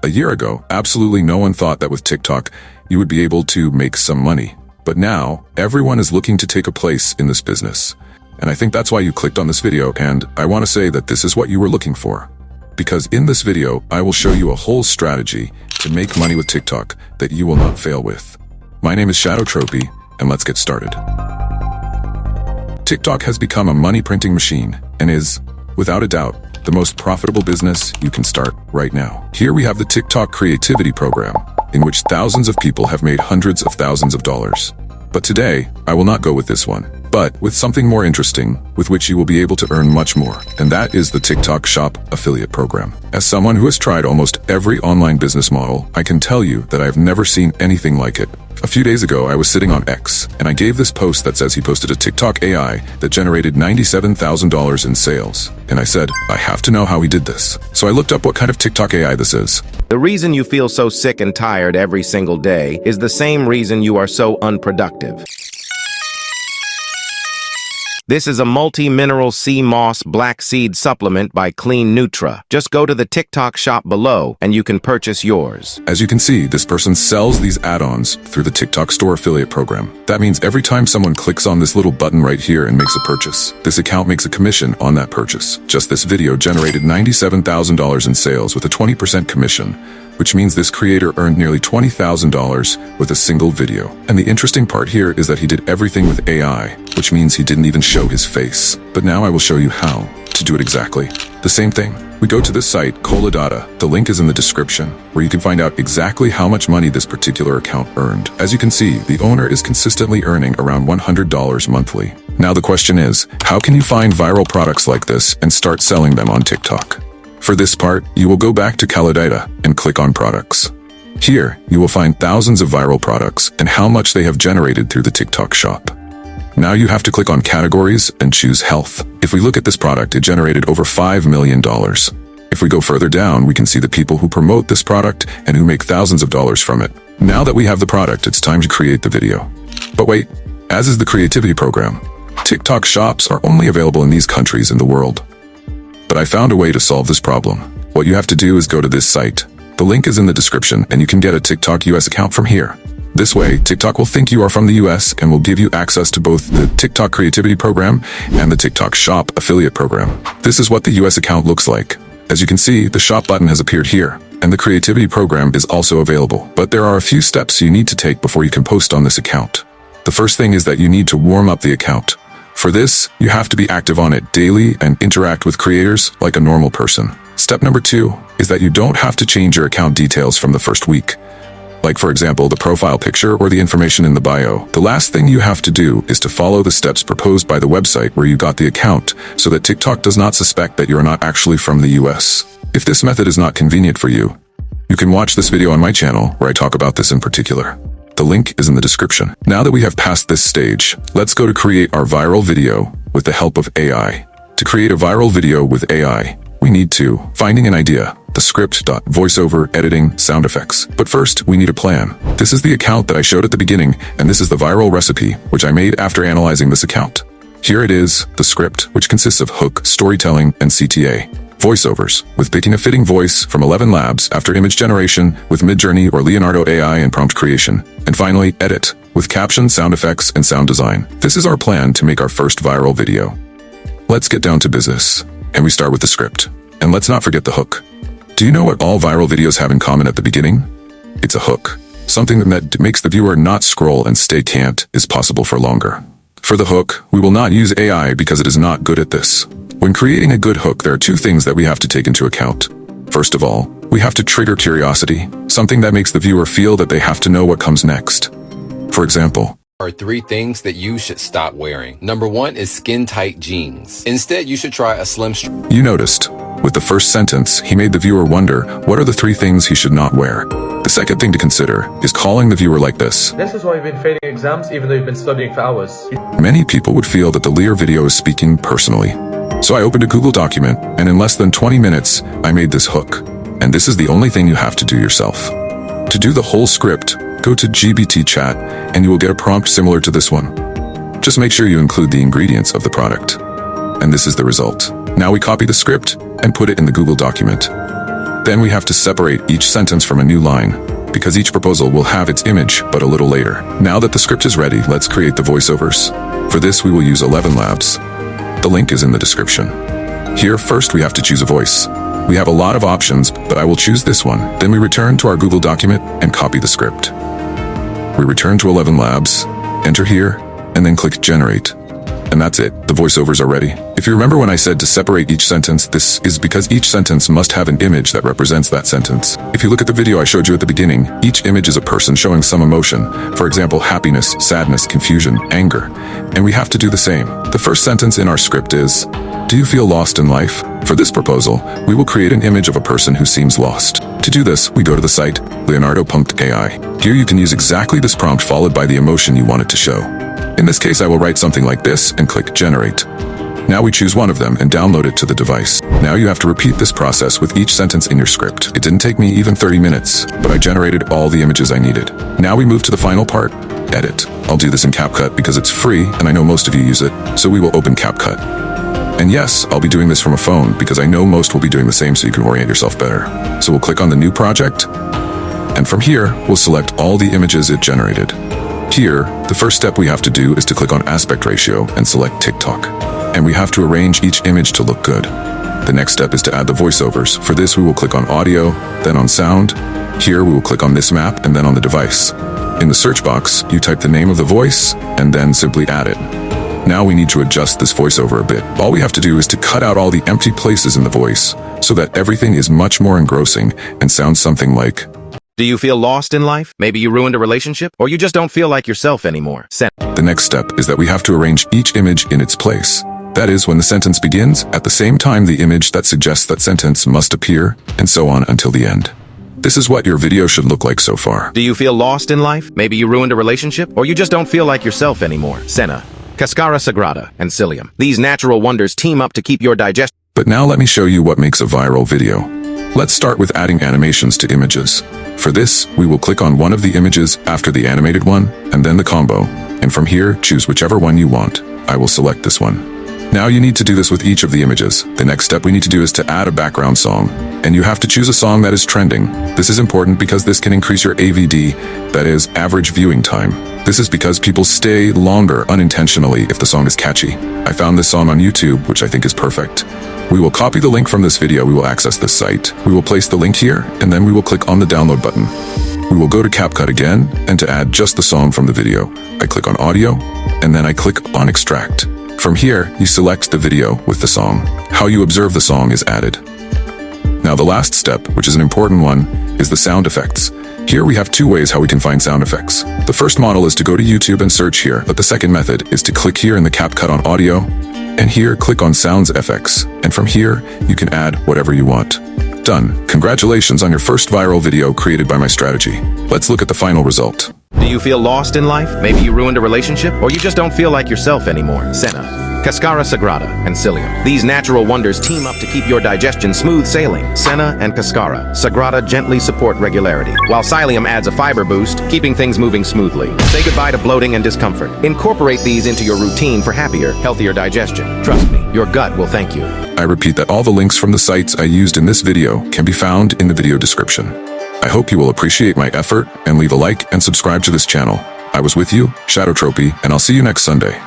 A year ago, absolutely no one thought that with TikTok, you would be able to make some money. But now, everyone is looking to take a place in this business. And I think that's why you clicked on this video, and I want to say that this is what you were looking for. Because in this video, I will show you a whole strategy to make money with TikTok that you will not fail with. My name is Tropy, and let's get started. TikTok has become a money printing machine and is, without a doubt, the most profitable business you can start right now. Here we have the TikTok creativity program, in which thousands of people have made hundreds of thousands of dollars. But today, I will not go with this one, but with something more interesting, with which you will be able to earn much more, and that is the T.SHOP affiliate program. As someone who has tried almost every online business model, I can tell you that I have never seen anything like it. A few days ago, I was sitting on X, and I gave this post that says he posted a TikTok AI that generated $97,000 in sales. And I said, I have to know how he did this. So I looked up what kind of TikTok AI this is. The reason you feel so sick and tired every single day is the same reason you are so unproductive. This is a multi-mineral sea moss black seed supplement by Clean Nutra. Just go to the TikTok shop below and you can purchase yours. As you can see, this person sells these add-ons through the TikTok store affiliate program. That means every time someone clicks on this little button right here and makes a purchase, this account makes a commission on that purchase. Just this video generated $97,000 in sales with a 20% commission, which means this creator earned nearly $20,000 with a single video. And the interesting part here is that he did everything with AI, which means he didn't even show his face. But now I will show you how to do it exactly. The same thing. We go to this site, COLADATA. The link is in the description, where you can find out exactly how much money this particular account earned. As you can see, the owner is consistently earning around $100 monthly. Now the question is, how can you find viral products like this and start selling them on TikTok? For this part, you will go back to COLADATA and click on products. Here, you will find thousands of viral products and how much they have generated through the TikTok shop. Now you have to click on categories and choose health. If we look at this product, it generated over $5 million. If we go further down, we can see the people who promote this product and who make thousands of dollars from it. Now that we have the product, it's time to create the video. But wait, as is the creativity program, TikTok shops are only available in these countries in the world. But I found a way to solve this problem. What you have to do is go to this site. The link is in the description, and you can get a TikTok US account from here. This way, TikTok will think you are from the US and will give you access to both the TikTok creativity program and the TikTok shop affiliate program. This is what the US account looks like. As you can see, the shop button has appeared here, and the creativity program is also available. But there are a few steps you need to take before you can post on this account. The first thing is that you need to warm up the account. For this, you have to be active on it daily and interact with creators like a normal person. Step number 2 is that you don't have to change your account details from the first week. Like for example, the profile picture or the information in the bio. The last thing you have to do is to follow the steps proposed by the website where you got the account so that TikTok does not suspect that you are not actually from the US. If this method is not convenient for you, you can watch this video on my channel where I talk about this in particular. The link is in the description. Now that we have passed this stage, let's go to create our viral video with the help of AI. To create a viral video with AI, we need to finding an idea, the script, voiceover, editing, sound effects. But first, we need a plan. This is the account that I showed at the beginning, and this is the viral recipe, which I made after analyzing this account. Here it is, the script, which consists of hook, storytelling, and CTA. Voiceovers, with picking a fitting voice from 11 labs after image generation with Midjourney or Leonardo AI and prompt creation. And finally, edit, with caption, sound effects, and sound design. This is our plan to make our first viral video. Let's get down to business, and we start with the script. And let's not forget the hook. Do you know what all viral videos have in common at the beginning? It's a hook. Something that makes the viewer not scroll and stay can't is possible for longer. For the hook, we will not use AI because it is not good at this. When creating a good hook, there are 2 things that we have to take into account. First of all, we have to trigger curiosity, something that makes the viewer feel that they have to know what comes next. For example, are 3 things that you should stop wearing. Number 1 is skin-tight jeans. Instead, you should try a slim strap. You noticed, with the first sentence, he made the viewer wonder, what are the 3 things he should not wear? The second thing to consider is calling the viewer like this. This is why you've been failing exams even though you've been studying for hours. Many people would feel that the Lear video is speaking personally. So I opened a Google document, and in less than 20 minutes, I made this hook. And this is the only thing you have to do yourself. To do the whole script, go to GPT chat, and you will get a prompt similar to this one. Just make sure you include the ingredients of the product. And this is the result. Now we copy the script and put it in the Google document. Then we have to separate each sentence from a new line, because each proposal will have its image, but a little later. Now that the script is ready, let's create the voiceovers. For this, we will use 11 Labs. The link is in the description. Here, first we have to choose a voice. We have a lot of options, but I will choose this one. Then we return to our Google document and copy the script. We return to 11 Labs, enter here, and then click Generate. And that's it, the voiceovers are ready. If you remember when I said to separate each sentence, this is because each sentence must have an image that represents that sentence. If you look at the video I showed you at the beginning, each image is a person showing some emotion. For example, happiness, sadness, confusion, anger. And we have to do the same. The first sentence in our script is, do you feel lost in life? For this proposal, we will create an image of a person who seems lost. To do this, we go to the site, LEONARDO.AI. Here you can use exactly this prompt followed by the emotion you want it to show. In this case, I will write something like this and click Generate. Now we choose one of them and download it to the device. Now you have to repeat this process with each sentence in your script. It didn't take me even 30 minutes, but I generated all the images I needed. Now we move to the final part, Edit. I'll do this in CapCut because it's free and I know most of you use it, so we will open CapCut. And yes, I'll be doing this from a phone because I know most will be doing the same so you can orient yourself better. So we'll click on the new project, and from here, we'll select all the images it generated. Here, the first step we have to do is to click on aspect ratio and select TikTok. And we have to arrange each image to look good. The next step is to add the voiceovers. For this, we will click on audio, then on sound. Here, we will click on this map and then on the device. In the search box, you type the name of the voice and then simply add it. Now we need to adjust this voiceover a bit. All we have to do is to cut out all the empty places in the voice so that everything is much more engrossing and sounds something like, Do you feel lost in life? Maybe you ruined a relationship? Or you just don't feel like yourself anymore? The next step is that we have to arrange each image in its place. That is, when the sentence begins, at the same time the image that suggests that sentence must appear, and so on until the end. This is what your video should look like so far. Do you feel lost in life? Maybe you ruined a relationship? Or you just don't feel like yourself anymore? Senna, Cascara Sagrada, and Psyllium. These natural wonders team up to keep your digestion. But now let me show you what makes a viral video. Let's start with adding animations to images. For this, we will click on one of the images after the animated one, and then the combo. And from here, choose whichever one you want. I will select this one. Now you need to do this with each of the images. The next step we need to do is to add a background song. And you have to choose a song that is trending. This is important because this can increase your AVD, that is, average viewing time. This is because people stay longer unintentionally if the song is catchy. I found this song on YouTube, which I think is perfect. We will copy the link from this video. We will access this site. We will place the link here, and then we will click on the download button. We will go to CapCut again, and to add just the song from the video, I click on audio, and then I click on extract. From here, you select the video with the song. How you observe the song is added. Now the last step, which is an important one, is the sound effects. Here we have two ways how we can find sound effects. The first model is to go to YouTube and search here, but the second method is to click here in the CapCut on audio, and here click on Sounds FX, and from here, you can add whatever you want. Done. Congratulations on your first viral video created by my strategy. Let's look at the final result. Do you feel lost in life? Maybe you ruined a relationship? Or you just don't feel like yourself anymore? Senna, Cascara Sagrada, and Psyllium. These natural wonders team up to keep your digestion smooth sailing. Senna and Cascara Sagrada gently support regularity, while Psyllium adds a fiber boost, keeping things moving smoothly. Say goodbye to bloating and discomfort. Incorporate these into your routine for happier, healthier digestion. Trust me, your gut will thank you. I repeat that all the links from the sites I used in this video can be found in the video description. I hope you will appreciate my effort and leave a like and subscribe to this channel. I was with you, Shadow Tropy, and I'll see you next Sunday.